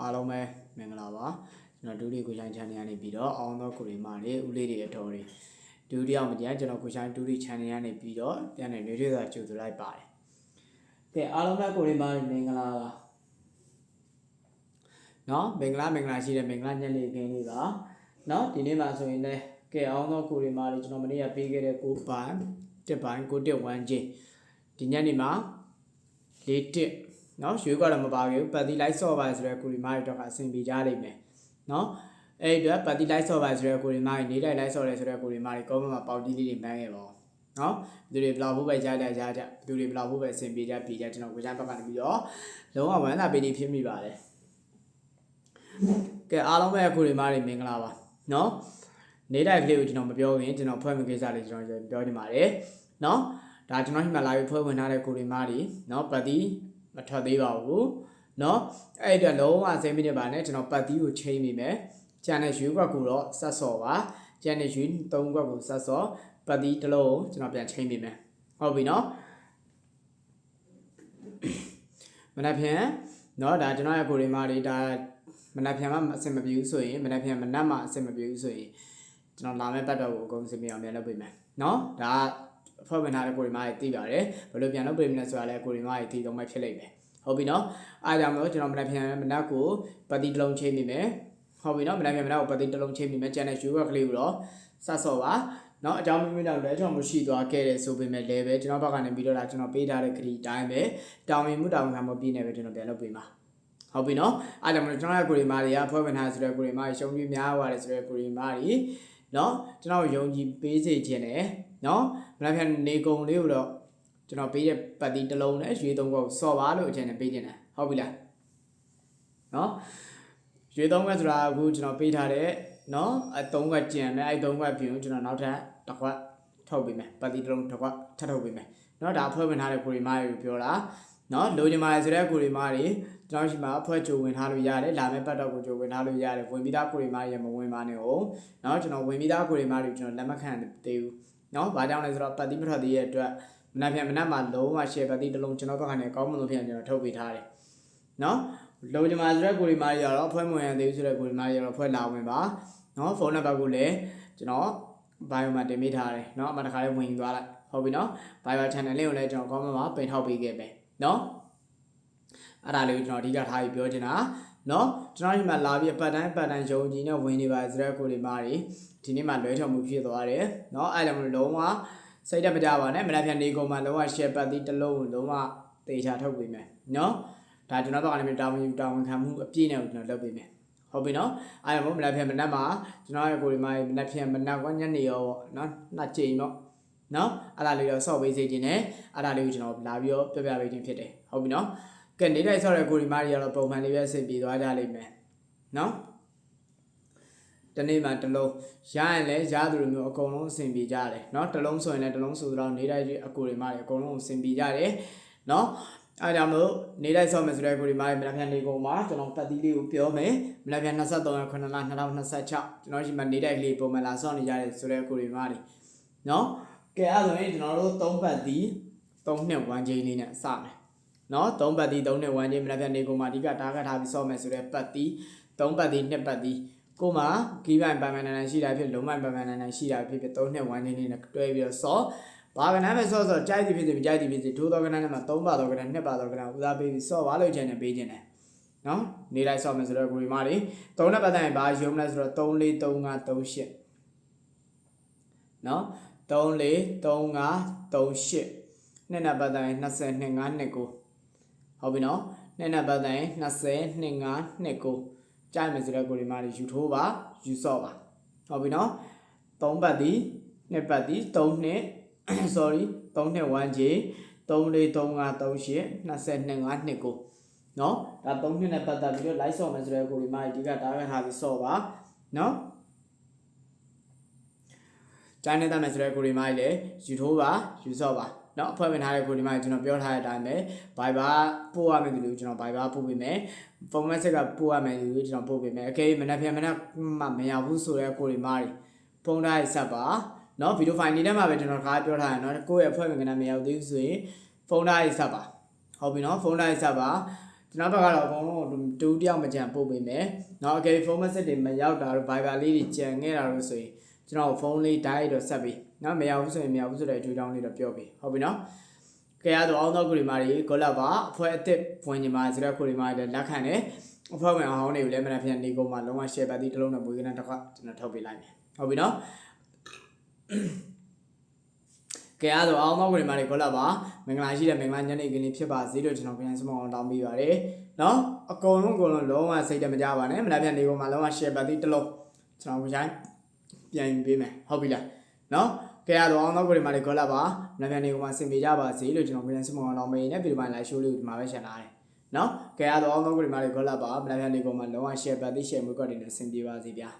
အားလုံးပဲမင်္ဂလာပါကျွန်တော်ဒုတိယကိုချိုင်း channel ကနေပြီးတော့အောင်သောကိုရီမာတွေဦးလေးတွေအတော်တွေဒုတိယမတရားကျွန်တော်ကိုချိုင်းဒုတိယ channel ကနေပြီးတော့ပြန်နေရွေးထွေးစွာကြိုဆိုလိုက်ပါတယ်ကဲအားလုံးပဲကိုရီမာတွေမင်္ဂလာပါနော်မင်္ဂလာရှိတဲ့မင်္ဂလာညနေခင်းလေးပါနော်ဒီနေ့မှာဆိုရင်လည်းကဲအောင်သောကိုရီမာတွေကျွန်တော်မနေ့ကပေးခဲ့တဲ့ကိုပိုင်းတစ်ပိုင်းကိုတစ်1ချင်းဒီညနေမှာ4တစ်နော်ရွေးကတော့မပါဘူးပတ်တိလိုက်ဆော့ပါဆိုတဲ့ကိုရီမာတွေတော့အဆင်ပြေကြလိမ့်မယ်နော်အဲ့ဒီတော့ပတ်တိလိုက်ဆော့ပါဆိုတဲ့ကိုရီမာတွေနေတိုင်းလိုက်ဆော့တယ်ဆိုတဲ့ကိုရီမာတွေကောင်းမှပေါက်တီးလေးတွေမှန်းခဲ့ပါနော်သူတွေဘလောက်ဖို့ပဲကြားကြသူတွေဘလောက်ဖို့ပဲအဆင်ပြေကြပြေကြကျွန်တော်ကိုချမ်းဘက်ကနေပြီးတော့လုံးဝဝမ်းသာပေးနေဖြစ်မိပါတယ်ကဲအားလုံးပဲကိုရီမာတွေမင်္ဂလာပါနော်နေတိုင်းကလေးကိုကျွန်တော်မပြောခင်ကျွန်တော်ဖွဲ့မကိစ္စလေးကျွန်တော်ပြောချင်ပါတယ်နော်ဒါကျွန်တော်ဒီမှာလာပြီးဖွဲ့ဝင်ထားတဲ့ကိုရီမာတွေနော်ပတ်တိမထွက်သေးပါဘူးเนาะအဲ့ဒီတော့လုံးဝအစိမ့်မိနေပါနဲ့ကျွန်တော်ပတ်သီးကိုချိန်မိမယ်ကျန်တဲ့ရွေးကွက်ကိုတော့ဆက်စော်ပါကျန်တဲ့ရွေး3ကွက်ကိုဆက်စော်ပတ်သီးတစ်လုံးကိုကျွန်တော်ပြန်ချိန်မိမယ်ဟုတ်ပြီเนาะမနက်ဖြန်เนาะဒါကျွန်တော်ရဲ့ကိုရီမာတွေဒါမနက်ဖြန်မှအဆင်မပြေဘူးဆိုရင်မနက်ဖြန်မနက်မှအဆင်မပြေဘူးဆိုရင်ကျွန်တော်လာမယ့်ပတ်တော့ကိုအကုန်စင်ပြအောင်ပြန်လုပ်ပေးမယ်เนาะဒါဖွဲ့ဝင်ထားတဲ့ကိုရီမာတွေသိပါတယ်ဘယ်လိုပြန်လုပ်ပေးမလဲဆိုတာလဲကိုရီမာတွေသိတော့မှဖြစ်လိမ့်မယ်ဟုတ်ပြီနော်အားကြောင့်မလို့ကျွန်တော်မနက်ဖြန်မနက်ကိုပတ်တိတစ်လုံးချိန်မိမယ်ဟုတ်ပြီနော်မနက်ဖြန်မနက်ကိုပတ်တိတစ်လုံးချိန်မိမယ်ကျန်တဲ့ရွေးကွက်ကလေးကိုတော့စဆော့ပါနော်အကြောင်းမျိုးတော့လဲကျွန်တော်မရှိသွားခဲ့တယ်ဆိုပေမဲ့လည်းပဲကျွန်တော်ဘက်ကနေပြီးတော့ကျွန်တော်ပေးထားတဲ့ခရီးတိုင်းပဲတောင်းရင်မှုတောင်းခံမပြည့်နေပဲကျွန်တော်ပြန်လုပ်ပေးမှာဟုတ်ပြီနော်အားကြောင့်မလို့ကျွန်တော်ရဲ့ကိုရီမာတွေကဖွဲ့ဝင်ထားဆိုတဲ့ကိုရီမာတွေရှုံးပြီးများသွားတယ်ဆိုတဲ့ကိုရီမာတွေနော်ကျွန်တော်ယုံကြည်ပေးစေခြင်းနဲ့နော်မနက်ဖြန်နေကုန်လေးကိုတော့ကျွန်တော်ပေးတဲ့ပတ်တီတစ်လုံးနဲ့ရွေး3ခွက်စော်ပါလို့အချိန်နဲ့ပေးခြင်းတယ်ဟုတ်ပြီလားနော်ရွေး3ခွက်ဆိုတာအခုကျွန်တော်ပေးထားတဲ့နော်3ခွက်ကျန်တယ်အဲ့3ခွက်ပြင်ကျွန်တော်နောက်ထပ်တစ်ခွက်ထုတ်ပေးမယ်ပတ်တီတစ်လုံးတစ်ခွက်ထပ်ထုတ်ပေးမယ်နော်ဒါဖွဲ့ဝင်ထားတဲ့ကိုရီမားတွေကိုပြောတာနော်လိုချင်ပါတယ်ဆိုတဲ့ကိုရီမားတွေကျွန်တော်ရှိမှာအဖွဲ့ကြိုဝင်ထားလို့ရတယ်လာမယ့်ပတ်တော့ကိုကြိုဝင်ထားလို့ရတယ်ဝင်ပြီးသားကိုရီမားတွေမဝင်ပါနဲ့ဟုတ်နော်ကျွန်တော်ဝင်ပြီးသားကိုရီမားတွေကျွန်တော်လက်မခံသေးဘူးနော်ဘာကြောင့်လဲဆိုတော့ပတ်တီမထွက်သေးတဲ့အတွက်မနက်ဖြန်မနက်မှာလုံးဝ share ပတ်တိတစ်လုံးကျွန်တော်ဘက်ကနေအကောင်းမလို့ဖြစ်ကျွန်တော်ထုတ်ပေးထားတယ်နော်လိုချင်ပါဆိုတဲ့ကိုရီမားတွေကတော့အဖွဲ့မဝင်ရသေးဘူးဆိုတဲ့ကိုရီမားတွေကတော့အဖွဲ့လာဝင်ပါနော်ဖုန်းနံပါတ်ကိုလည်းကျွန်တော် bio မှာတင်ပေးထားတယ်နော်အမှတခါလေးဝင်သွားလိုက်ဟုတ်ပြီနော် bio channel လေးကိုလည်းကျွန်တော် comment မှာပိတ်ထောက်ပေးခဲ့မယ်နော်အဲ့ဒါလေးကိုကျွန်တော်အဓိကထားပြီးပြောချင်တာနော်ကျွန်တော်ဒီမှာလာပြီးပတ်တိုင်းယုံကြည်နဲ့ဝင်နေပါဆိုတဲ့ကိုရီမားတွေဒီနေ့မှလွဲချော်မှုဖြစ်သွားတယ်နော်အဲ့ဒါမျိုးလုံးဝစိတ်တက်မကြပါနဲ့မနက်ဖြန်နေကုန်မှာလုံးဝ share ပတ်တိတစ်လုံးကိုလုံးဝတေချာထုတ်ပေးမယ်နော်ဒါကျွန်တော်ဘက်ကနေတာဝန်ခံမှုအပြည့်နဲ့ကျွန်တော်လုပ်ပေးမယ်ဟုတ်ပြီနော်အဲ့ဒါမို့မနက်ဖြန်မနက်မှာကျွန်တော်ရဲ့ကိုရီမားမနက်ဖြန်မနက်ကညနေရောပေါ့နော်နှစ်ကြိမ်ပေါ့နော်အဲ့ဒါလေးတော့ဆော့ပေးစေခြင်းနဲ့အဲ့ဒါလေးကိုကျွန်တော်လာပြီးတော့ပြပြပေးခြင်းဖြစ်တယ်ဟုတ်ပြီနော်ကဲနေတိုင်းဆော့တဲ့ကိုရီမားတွေကတော့ပုံမှန်လေးပဲဆင်ပြေသွားကြလိမ့်မယ်နော်တနေ့မှတစ်လုံးရရင်လည်းရသူလိုမျိုးအကုန်လုံးအဆင်ပြေကြတယ်เนาะတစ်လုံးဆိုရင်လည်းတစ်လုံးဆိုတော့နေတိုင်းအကိုတွေမှလည်းအကုန်လုံးအဆင်ပြေကြတယ်เนาะအဲဒါမို့နေတိုင်းဆော့မယ်ဆိုတဲ့ကိုတွေမှလည်းမနက်ဖြန်လေးကုန်မှာကျွန်တော်ပတ်သီးလေးကိုပြောမယ်မနက်ဖြန်23ရက်9လ2026ကျွန်တော်ရှိမှနေတိုင်းလေးပုံမှန်လာဆော့နေကြတယ်ဆိုတဲ့ကိုတွေမှလည်းเนาะကဲအဲ့ဆိုရင်ကျွန်တော်တို့3ပတ်သီး3နှစ်1ချိန်လေးနဲ့စမယ်เนาะ3ပတ်သီး3နှစ်1ချိန်မနက်ဖြန်လေးကုန်မှာအဓိကတားခတ်ထားပြီးဆော့မယ်ဆိုတဲ့ပတ်သီး3ပတ်သီး2ပတ်သီးကိုမှာကီးပိုင်ပန်နိုင်ရှိတာဖြစ်လုံးပိုင်ပန်နိုင်ရှိတာဖြစ်3နှစ်1ချင်းနဲ့တွဲပြီးတော့ဆော့ဘာကနမ်းပဲဆော့ကြိုက်သည်ဖြစ်စေမကြိုက်သည်ဖြစ်စေထိုးတော့ကနမ်းနဲ့မှာ3ပါတော့ကနမ်း2ပါတော့ကနမ်းဦးစားပေးပြီးဆော့ပါလို့ချင်တယ်ပေးခြင်းတယ်နော်နေလိုက်ဆော့မယ်ဆိုတော့ကိုရီမားတွေ3နဲ့ပတ်သက်ရင်ဘာရုံးလဲဆိုတော့3 4 3 5 3 8နော်3 4 3 5 3 8နှစ်နဲ့ပတ်သက်ရင်20 2 5 2 9ဟုတ်ပြီနော်နှစ်နဲ့ပတ်သက်ရင်20 2 5 2 9ကြိုက်မယ်ဆိုတဲ့ကိုရီမားတွေယူထိုးပါယူဆော့ပါဟုတ်ပြီနော်3ပတ်ဒီ2ပတ်ဒီ3နှစ် sorry 3နှစ်1ကြေ3 4 3 5 3 8 22 5 29နော်ဒါ3နှစ်နဲ့ပတ်သက်ပြီးတော့ live ဆော့မယ်ဆိုတဲ့ကိုရီမားတွေအဓိကတားခတ်ထားပြီးဆော့ပါနော်ကြိုက်နေတဲ့မယ်ဆိုတဲ့ကိုရီမားတွေလည်းယူထိုးပါယူဆော့ပါနော်အဖွဲ့ဝင်ထားတဲ့ကိုဒီမှာကျွန်တော်ပြောထားတဲ့အတိုင်းပဲ Viber ပို့ရမယ်လို့ကျွန်တော် Viber ပို့ပေးမယ်ဖုန်း message ကပို့ရမယ်လို့ကျွန်တော်ပို့ပေးမယ်အကယ်မနက်ဖြန်မနက်မှမရဘူးဆိုတဲ့ကိုဒီမှာဖုန်းတိုင်းဆက်ပါနော်ဗီဒီယိုဖိုင်နေထဲမှာပဲကျွန်တော်ခါပြောထားတယ်နော်ကိုယ့်ရဲ့အဖွဲ့ဝင်ကလည်းမရဘူးသေးဘူးဆိုရင်ဖုန်းတိုင်းဆက်ပါဟုတ်ပြီနော်ဖုန်းတိုင်းဆက်ပါ ကျွန်တော်ဘက်ကတော့အကုန်လုံးတူတယောက်မကြံပို့ပေးမယ်เนาะ okay ဖုန်းမဆက်တွေမရောက်တာတို့ Viber လေးတွေကြံခဲ့တာတို့ဆိုရင်ကျွန်တော်ဖုန်းလေး direct တော့ဆက်ပြီးเนาะမရောက်ဘူးဆိုရင်မရောက်ဘူးဆိုတဲ့အထူးတောင်းလေးတော့ပြောပေးဟုတ်ပြီเนาะကဲရတော့အောင်တော့ကိုဒီမာတွေကိုလာပါအဖွဲ့အစ်စ်ဖွင့်ညီမာဆိုတော့ကိုဒီမာတွေလက်ခံတယ်အဖွဲ့ဝင်အောင်တွေကိုလည်းမနက်ဖြန်နေကုန်မှာလုံးဝ share ပတ်ပြီးတစ်လုံးနဲ့ပွေးကနတစ်ခါကျွန်တော်ထုတ်ပေးလိုက်မယ်ဟုတ်ပြီเนาะကဲရတော့အောင်တော့ကိုဒီမာတွေကိုလာပါမင်္ဂလာရှိတဲ့မင်္ဂလာညနေခင်းလေးဖြစ်ပါစေလို့ကျွန်တော်ပြန်စမအောင်တောင်းပေးပါတယ်เนาะအကုန်လုံးလုံးဝစိတ်တမကြပါနဲ့မနက်ဖြန်နေကုန်မှာလုံးဝ share ပတ်ပြီးတစ်လုံးကျွန်တော်ပြန်ပေးမယ်ဟုတ်ပြီလားเนาะကဲရတော့အောင်တော့ကိုဒီမာတွေကိုလာပါမနက်ဖြန်နေကုန်မှာဆင်ပြေကြပါစေလို့ကျွန်တော်ပြန်စမအောင်တောင်းပေးနေပြီးဒီမှာ live show လေးကိုဒီမှာပဲ share လာတယ်เนาะကဲရတော့အောင်တော့ကိုဒီမာတွေကိုလာပါမနက်ဖြန်နေကုန်မှာလုံးဝ share ပတ်ပြီး share မှုကတည်းကဆင်ပြေပါစေဗျာ